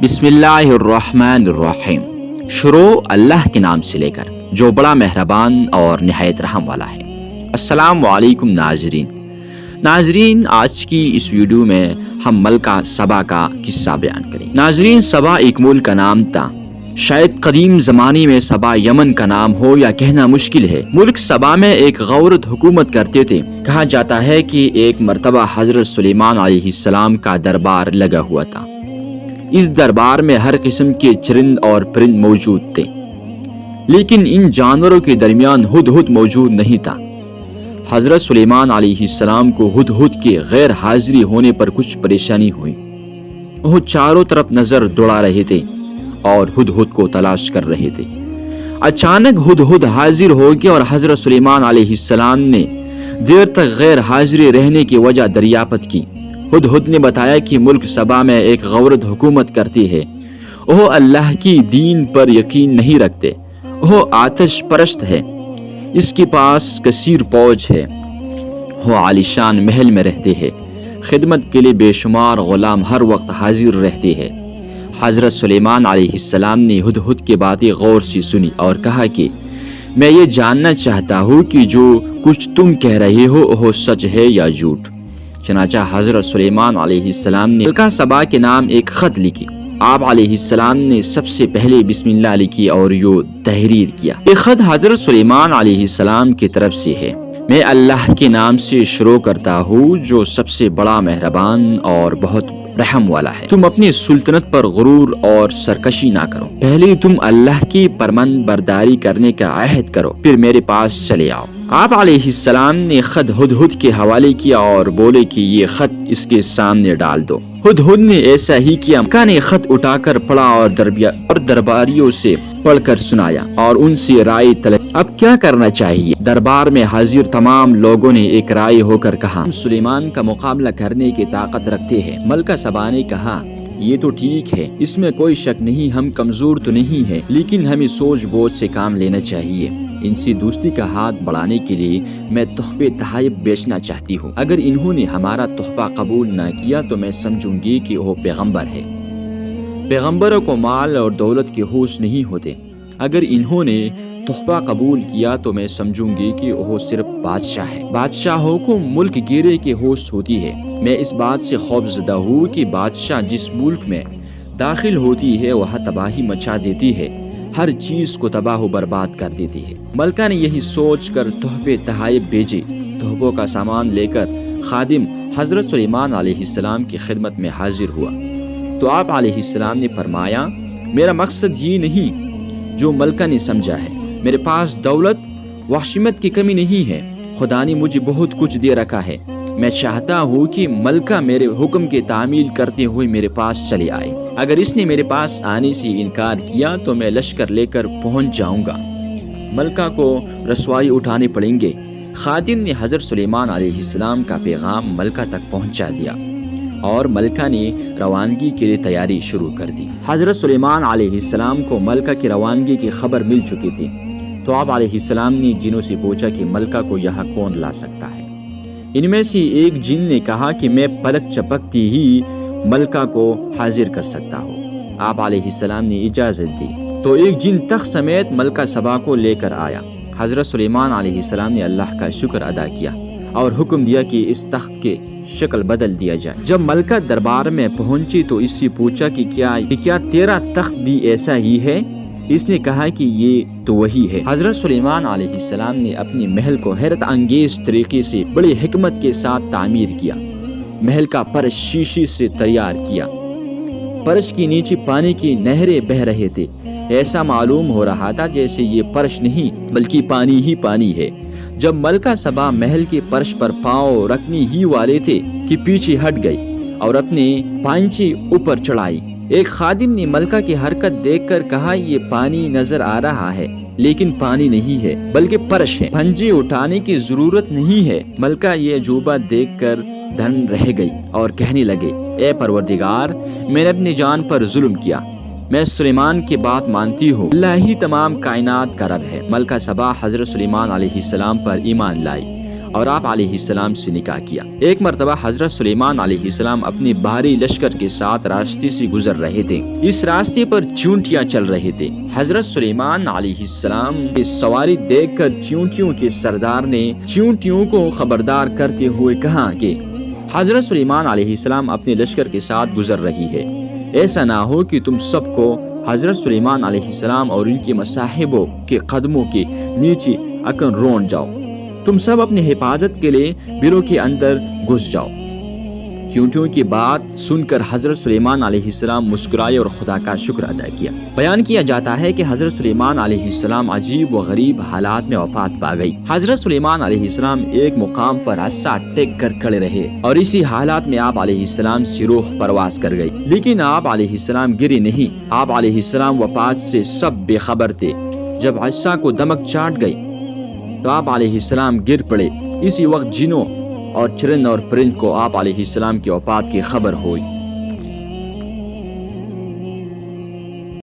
بسم اللہ الرحمن الرحیم۔ شروع اللہ کے نام سے لے کر جو بڑا مہربان اور نہایت رحم والا ہے۔ السلام علیکم ناظرین، آج کی اس ویڈیو میں ہم ملکہ سبا کا قصہ بیان کریں۔ ناظرین، سبا ایک ملک کا نام تھا۔ شاید قدیم زمانے میں سبا یمن کا نام ہو یا کہنا مشکل ہے۔ ملک سبا میں ایک غورت حکومت کرتے تھے۔ کہا جاتا ہے کہ ایک مرتبہ حضرت سلیمان علیہ السلام کا دربار لگا ہوا تھا۔ اس دربار میں ہر قسم کے چرند اور پرند موجود تھے، لیکن ان جانوروں کے درمیان ہدہد موجود نہیں تھا۔ حضرت سلیمان علیہ السلام کو ہدہد کے غیر حاضری ہونے پر کچھ پریشانی ہوئی۔ وہ چاروں طرف نظر دوڑا رہے تھے اور ہدہد کو تلاش کر رہے تھے۔ اچانک ہدہد حاضر ہو گیا اور حضرت سلیمان علیہ السلام نے دیر تک غیر حاضری رہنے کی وجہ دریافت کی۔ ہدہد نے بتایا کہ ملک سبا میں ایک غورت حکومت کرتی ہے۔ وہ اللہ کی دین پر یقین نہیں رکھتے۔ وہ آتش پرست ہے۔ اس کے پاس کثیر فوج ہے۔ وہ عالیشان محل میں رہتے ہیں۔ خدمت کے لیے بے شمار غلام ہر وقت حاضر رہتے ہیں۔ حضرت سلیمان علیہ السلام نے ہدہد کی باتیں غور سے سنی اور کہا کہ میں یہ جاننا چاہتا ہوں کہ جو کچھ تم کہہ رہے ہو وہ سچ ہے یا جھوٹ۔ چنانچہ حضرت سلیمان علیہ السلام نے ملکہ سبا کے نام ایک خط لکھی۔ آپ علیہ السلام نے سب سے پہلے بسم اللہ لکھی اور یہ تحریر کیا۔ یہ خط حضرت سلیمان علیہ السلام کی طرف سے ہے۔ میں اللہ کے نام سے شروع کرتا ہوں جو سب سے بڑا مہربان اور بہت رحم والا ہے۔ تم اپنی سلطنت پر غرور اور سرکشی نہ کرو۔ پہلے تم اللہ کی فرمان برداری کرنے کا عہد کرو، پھر میرے پاس چلے آؤ۔ آپ علیہ السلام نے خط ہدہد کے حوالے کیا اور بولے کہ یہ خط اس کے سامنے ڈال دو۔ ہدہد نے ایسا ہی کیا۔ ملکہ نے خط اٹھا کر پڑھا اور درباریوں سے پڑھ کر سنایا اور ان سے رائے طلب۔ اب کیا کرنا چاہیے؟ دربار میں حاضر تمام لوگوں نے ایک رائے ہو کر کہا ہم سلیمان کا مقابلہ کرنے کی طاقت رکھتے ہیں۔ ملکہ سبا نے کہا یہ تو ٹھیک ہے، اس میں کوئی شک نہیں، ہم کمزور تو نہیں ہیں، لیکن ہمیں سوچ بوجھ سے کام لینا چاہیے۔ ان سے دوستی کا ہاتھ بڑھانے کے لیے میں تحفے تحائف بیچنا چاہتی ہوں۔ اگر انہوں نے ہمارا تحفہ قبول نہ کیا تو میں سمجھوں گی کہ وہ پیغمبر ہے۔ پیغمبروں کو مال اور دولت کے ہوش نہیں ہوتے۔ اگر انہوں نے تحفہ قبول کیا تو میں سمجھوں گی کہ وہ صرف بادشاہ ہے۔ بادشاہوں کو ملک گیرے کی ہوش ہوتی ہے۔ میں اس بات سے خوف زدہ ہوں کہ بادشاہ جس ملک میں داخل ہوتی ہے وہاں تباہی مچا دیتی ہے، ہر چیز کو تباہ و برباد کر دیتی ہے۔ ملکہ نے یہی سوچ کر تحفے تحائف بھیجے۔ تحفوں کا سامان لے کر خادم حضرت سلیمان علیہ السلام کی خدمت میں حاضر ہوا تو آپ علیہ السلام نے فرمایا میرا مقصد یہ نہیں جو ملکہ نے سمجھا ہے۔ میرے پاس دولت و حشمت کی کمی نہیں ہے۔ خدا نے مجھے بہت کچھ دے رکھا ہے۔ میں چاہتا ہوں کہ ملکہ میرے حکم کی تعمیل کرتے ہوئے میرے پاس چلے آئے۔ اگر اس نے میرے پاس آنے سے انکار کیا تو میں لشکر لے کر پہنچ جاؤں گا۔ ملکہ کو رسوائی اٹھانے پڑیں گے۔ خادم نے حضرت سلیمان علیہ السلام کا پیغام ملکہ تک پہنچا دیا اور ملکہ نے روانگی کے لیے تیاری شروع کر دی۔ حضرت سلیمان علیہ السلام کو ملکہ کی روانگی کی خبر مل چکی تھی تو آپ علیہ السلام نے جنوں سے پوچھا کہ ملکہ کو یہاں کون لا سکتا ہے۔ ان میں سے ایک جن نے کہا کہ میں پلک چپکتی ہی ملکہ کو حاضر کر سکتا ہوں۔ آپ علیہ السلام نے اجازت دی تو ایک جن تخت سمیت ملکہ سبا کو لے کر آیا۔ حضرت سلیمان علیہ السلام نے اللہ کا شکر ادا کیا اور حکم دیا کہ اس تخت کے شکل بدل دیا جائے۔ جب ملکہ دربار میں پہنچی تو اس سے پوچھا کہ کیا تیرا تخت بھی ایسا ہی ہے؟ اس نے کہا کہ یہ تو وہی ہے۔ حضرت سلیمان علیہ السلام نے اپنے محل کو حیرت انگیز طریقے سے بڑی حکمت کے ساتھ تعمیر کیا۔ محل کا فرش شیشے سے تیار کیا۔ فرش کے نیچے پانی کی نہریں بہہ رہے تھے۔ ایسا معلوم ہو رہا تھا جیسے یہ فرش نہیں بلکہ پانی ہی پانی ہے۔ جب ملکہ سبا محل کے فرش پر پاؤں رکھنے ہی والے تھے کہ پیچھے ہٹ گئی اور اپنے پائنچے اوپر چڑھائی۔ ایک خادم نے ملکہ کی حرکت دیکھ کر کہا یہ پانی نظر آ رہا ہے لیکن پانی نہیں ہے بلکہ فرش ہے، پنجے اٹھانے کی ضرورت نہیں ہے۔ ملکہ یہ عجوبہ دیکھ کر دھن رہ گئی اور کہنے لگے اے پروردگار، میں نے اپنی جان پر ظلم کیا۔ میں سلیمان کی بات مانتی ہوں، اللہ ہی تمام کائنات کا رب ہے۔ ملکہ سبا حضرت سلیمان علیہ السلام پر ایمان لائی اور آپ علیہ السلام سے نکاح کیا۔ ایک مرتبہ حضرت سلیمان علیہ السلام اپنے بھاری لشکر کے ساتھ راستے سے گزر رہے تھے۔ اس راستے پر چیونٹیاں چل رہے تھے۔ حضرت سلیمان علیہ السلام کی سواری دیکھ کر چیونٹیوں کے سردار نے چیونٹیوں کو خبردار کرتے ہوئے کہا کہ حضرت سلیمان علیہ السلام اپنے لشکر کے ساتھ گزر رہی ہے، ایسا نہ ہو کہ تم سب کو حضرت سلیمان علیہ السلام اور ان کے مصاحبوں کے قدموں کے نیچے اکن رون جاؤ۔ تم سب اپنی حفاظت کے لیے بروں کے اندر گھس جاؤ۔ چیونٹیوں کی بات سن کر حضرت سلیمان علیہ السلام مسکرائے اور خدا کا شکر ادا کیا۔ بیان کیا جاتا ہے کہ حضرت سلیمان علیہ السلام عجیب و غریب حالات میں وفات پا گئی۔ حضرت سلیمان علیہ السلام ایک مقام پر عصا ٹیک کر کھڑے رہے اور اسی حالات میں آپ علیہ السلام سے روح پرواز کر گئی، لیکن آپ علیہ السلام گرے نہیں۔ آپ علیہ السلام وفات سے سب بے خبر تھے۔ جب عصا کو دمک چاٹ گئی تو آپ علیہ السلام گر پڑے۔ اسی وقت جنوں اور چرند اور پرند کو آپ علیہ السلام کی وفات کی خبر ہوئی۔